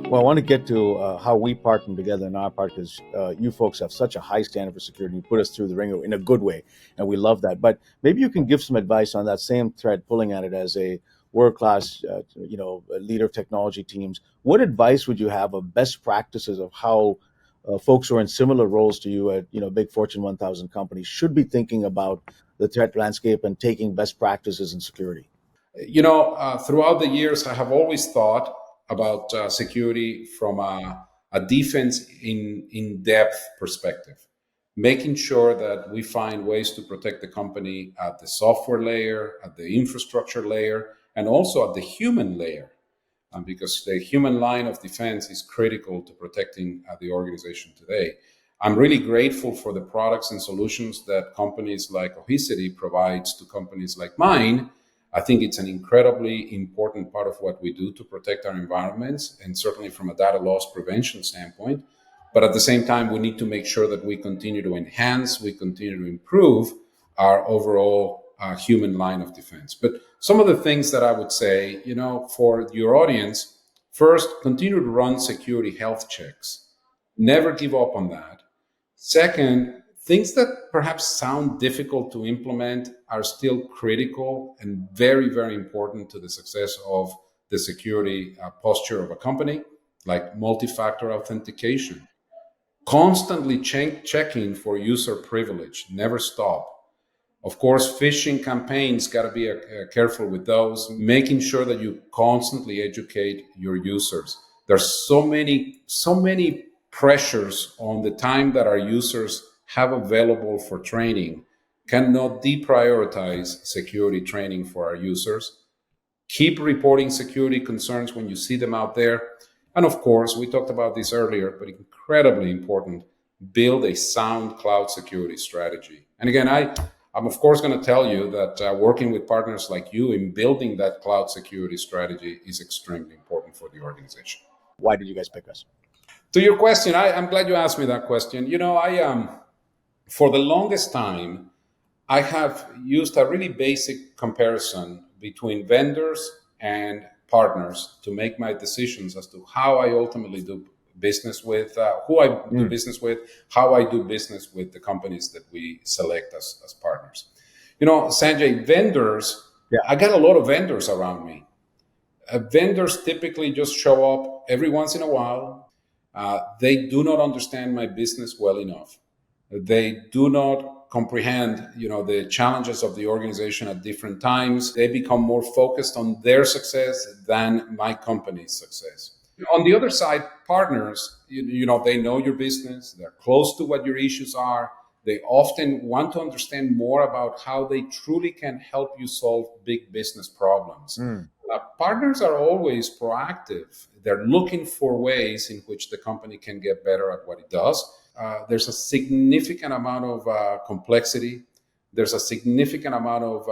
Well, I want to get to how we partner together in our part because you folks have such a high standard for security. You put us through the ringer in a good way, and we love that. But maybe you can give some advice on that same thread, pulling at it as a world-class, leader of technology teams. What advice would you have of best practices of how folks who are in similar roles to you at big Fortune 1000 companies should be thinking about the threat landscape and taking best practices in security? Throughout the years, I have always thought about security from a defense in depth perspective, making sure that we find ways to protect the company at the software layer, at the infrastructure layer, and also at the human layer, because the human line of defense is critical to protecting the organization today. I'm really grateful for the products and solutions that companies like Cohesity provides to companies like mine. I think it's an incredibly important part of what we do to protect our environments, and certainly from a data loss prevention standpoint. But at the same time, we need to make sure that we continue to enhance, we continue to improve our overall human line of defense. But some of the things that I would say, for your audience, first, continue to run security health checks. Never give up on that. Second, things that perhaps sound difficult to implement are still critical and very, very important to the success of the security posture of a company, like multi-factor authentication. Constantly checking for user privilege, never stop. Of course, phishing campaigns, got to be careful with those, making sure that you constantly educate your users. There's so many pressures on the time that our users have available for training. Cannot deprioritize security training for our users. Keep reporting security concerns when you see them out there. And of course, we talked about this earlier, but incredibly important, build a sound cloud security strategy. And again, I'm of course going to tell you that working with partners like you in building that cloud security strategy is extremely important for the organization. Why did you guys pick us? To your question, I'm glad you asked me that question. For the longest time, I have used a really basic comparison between vendors and partners to make my decisions as to how I ultimately do business with, who I do business with, how I do business with the companies that we select as partners. Sanjay, vendors, Yeah. I got a lot of vendors around me. Vendors typically just show up every once in a while. They do not understand my business well enough. They do not comprehend, the challenges of the organization at different times. They become more focused on their success than my company's success. On the other side, partners, they know your business. They're close to what your issues are. They often want to understand more about how they truly can help you solve big business problems. Partners are always proactive. They're looking for ways in which the company can get better at what it does. There's a significant amount of complexity. There's a significant amount of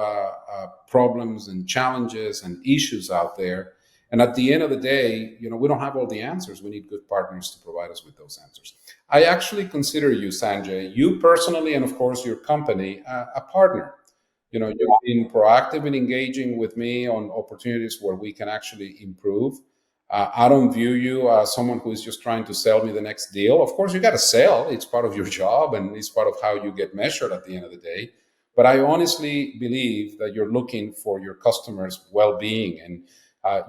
problems and challenges and issues out there. And at the end of the day, we don't have all the answers. We need good partners to provide us with those answers. I actually consider you, Sanjay, you personally, and of course your company, a partner. You've been proactive in engaging with me on opportunities where we can actually improve. I don't view you as someone who is just trying to sell me the next deal. Of course, you got to sell. It's part of your job and it's part of how you get measured at the end of the day. But I honestly believe that you're looking for your customers' well-being, and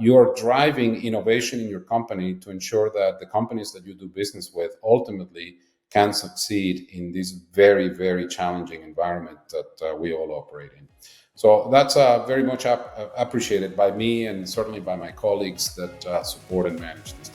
you're driving innovation in your company to ensure that the companies that you do business with ultimately can succeed in this very, very challenging environment that we all operate in. So that's very much appreciated by me and certainly by my colleagues that support and manage this.